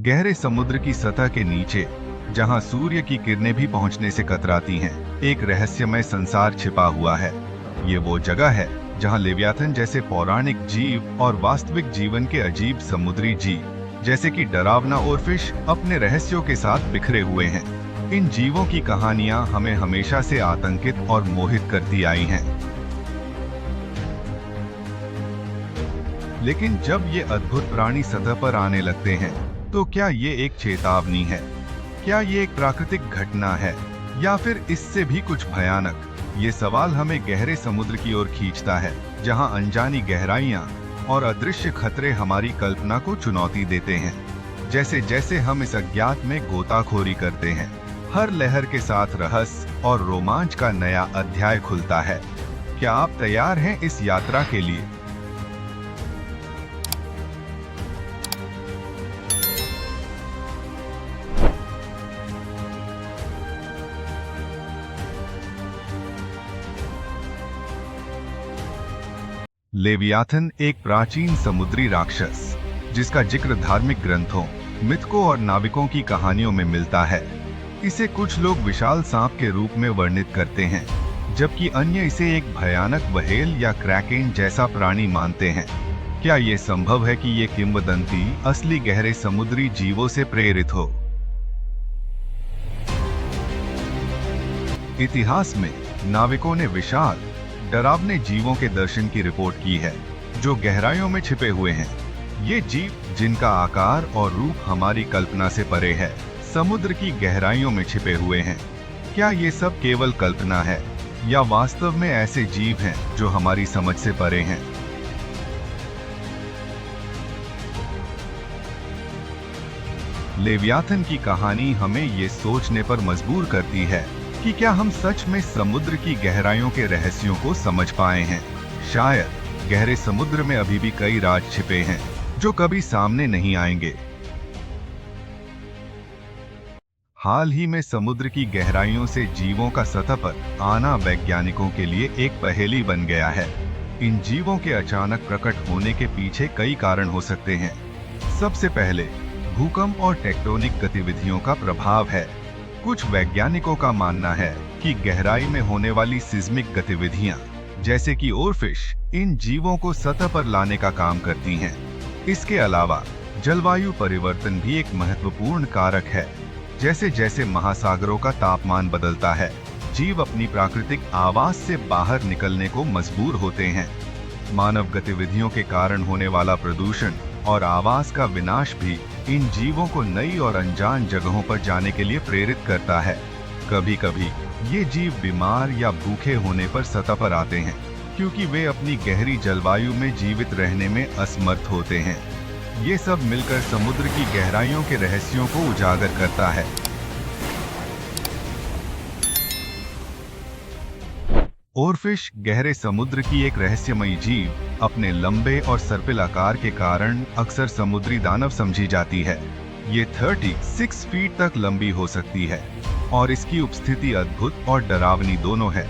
गहरे समुद्र की सतह के नीचे, जहां सूर्य की किरणें भी पहुंचने से कतराती हैं, एक रहस्यमय संसार छिपा हुआ है। ये वो जगह है जहां लेवियाथन जैसे पौराणिक जीव और वास्तविक जीवन के अजीब समुद्री जीव जैसे कि डरावना ओरफिश अपने रहस्यों के साथ बिखरे हुए हैं। इन जीवों की कहानियां हमें हमेशा से आतंकित और मोहित करती आई हैं। लेकिन जब ये अद्भुत प्राणी सतह पर आने लगते हैं, तो क्या ये एक चेतावनी है? क्या ये एक प्राकृतिक घटना है, या फिर इससे भी कुछ भयानक? ये सवाल हमें गहरे समुद्र की ओर खींचता है, जहां अनजानी गहराइयां और अदृश्य खतरे हमारी कल्पना को चुनौती देते हैं। जैसे जैसे हम इस अज्ञात में गोताखोरी करते हैं, हर लहर के साथ रहस्य और रोमांच का नया अध्याय खुलता है। क्या आप तैयार हैं इस यात्रा के लिए? लेवियाथन एक प्राचीन समुद्री राक्षस, जिसका जिक्र धार्मिक ग्रंथों, मिथकों और नाविकों की कहानियों में मिलता है। इसे कुछ लोग विशाल सांप के रूप में वर्णित करते हैं, जबकि अन्य इसे एक भयानक व्हेल या क्रैकेन जैसा प्राणी मानते हैं। क्या ये संभव है कि ये किंवदंती असली गहरे समुद्री जीवों से प्रेरित हो? इतिहास में नाविकों ने विशाल, डरावने जीवों के दर्शन की रिपोर्ट की है, जो गहराइयों में छिपे हुए हैं। ये जीव, जिनका आकार और रूप हमारी कल्पना से परे है, समुद्र की गहराइयों में छिपे हुए हैं। क्या ये सब केवल कल्पना है, या वास्तव में ऐसे जीव हैं जो हमारी समझ से परे हैं? लेवियाथन की कहानी हमें ये सोचने पर मजबूर करती है कि क्या हम सच में समुद्र की गहराइयों के रहस्यों को समझ पाए हैं। शायद गहरे समुद्र में अभी भी कई राज छिपे हैं, जो कभी सामने नहीं आएंगे। हाल ही में समुद्र की गहराइयों से जीवों का सतह पर आना वैज्ञानिकों के लिए एक पहेली बन गया है। इन जीवों के अचानक प्रकट होने के पीछे कई कारण हो सकते हैं। सबसे पहले भूकंप और टेक्टोनिक गतिविधियों का प्रभाव है। कुछ वैज्ञानिकों का मानना है कि गहराई में होने वाली सिस्मिक गतिविधियां, जैसे कि ओरफिश, इन जीवों को सतह पर लाने का काम करती हैं। इसके अलावा जलवायु परिवर्तन भी एक महत्वपूर्ण कारक है। जैसे जैसे महासागरों का तापमान बदलता है, जीव अपनी प्राकृतिक आवास से बाहर निकलने को मजबूर होते हैं। मानव गतिविधियों के कारण होने वाला प्रदूषण और आवास का विनाश भी इन जीवों को नई और अनजान जगहों पर जाने के लिए प्रेरित करता है। कभी कभी ये जीव बीमार या भूखे होने पर सतह पर आते हैं, क्योंकि वे अपनी गहरी जलवायु में जीवित रहने में असमर्थ होते हैं। ये सब मिलकर समुद्र की गहराइयों के रहस्यों को उजागर करता है। ओरफिश गहरे समुद्र की एक रहस्यमयी जीव, अपने लंबे और सर्पिल आकार के कारण अक्सर समुद्री दानव समझी जाती है। ये 36 फीट तक लंबी हो सकती है, और इसकी उपस्थिति अद्भुत और डरावनी दोनों है।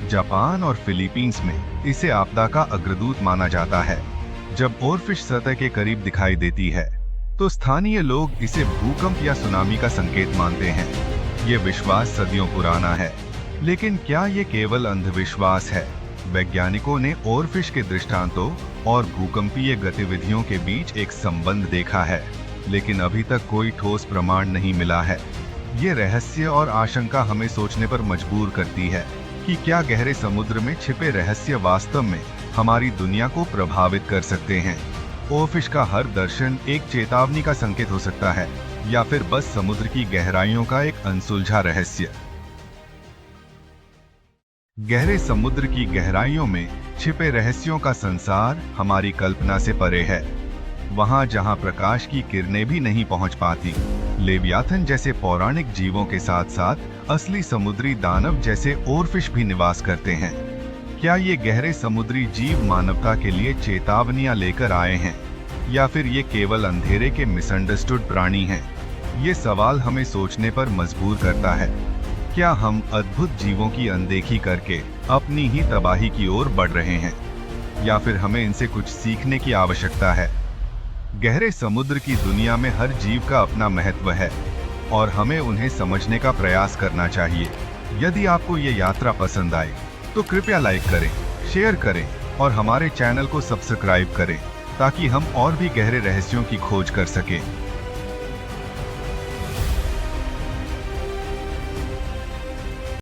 जापान और फिलीपींस में इसे आपदा का अग्रदूत माना जाता है। जब ओरफिश सतह के करीब दिखाई देती है, तो स्थानीय लोग इसे भूकंप या सुनामी का संकेत मानते हैं। ये विश्वास सदियों पुराना है, लेकिन क्या ये केवल अंधविश्वास है? वैज्ञानिकों ने ओरफिश के दृष्टांतों और भूकंपीय गतिविधियों के बीच एक संबंध देखा है, लेकिन अभी तक कोई ठोस प्रमाण नहीं मिला है। ये रहस्य और आशंका हमें सोचने पर मजबूर करती है कि क्या गहरे समुद्र में छिपे रहस्य वास्तव में हमारी दुनिया को प्रभावित कर सकते हैं। ओरफिश का हर दर्शन एक चेतावनी का संकेत हो सकता है, या फिर बस समुद्र की गहराइयों का एक अनसुलझा रहस्य। गहरे समुद्र की गहराइयों में छिपे रहस्यों का संसार हमारी कल्पना से परे है। वहां जहां प्रकाश की किरणें भी नहीं पहुंच पाती, लेवियाथन जैसे पौराणिक जीवों के साथ साथ असली समुद्री दानव जैसे ओरफिश भी निवास करते हैं। क्या ये गहरे समुद्री जीव मानवता के लिए चेतावनियां लेकर आए हैं, या फिर ये केवल अंधेरे के मिसअंडरस्टूड प्राणी हैं? ये सवाल हमें सोचने पर मजबूर करता है। क्या हम अद्भुत जीवों की अनदेखी करके अपनी ही तबाही की ओर बढ़ रहे हैं, या फिर हमें इनसे कुछ सीखने की आवश्यकता है? गहरे समुद्र की दुनिया में हर जीव का अपना महत्व है और हमें उन्हें समझने का प्रयास करना चाहिए। यदि आपको ये यात्रा पसंद आए तो कृपया लाइक करें, शेयर करें और हमारे चैनल को सब्सक्राइब करें ताकि हम और भी गहरे रहस्यों की खोज कर सकें।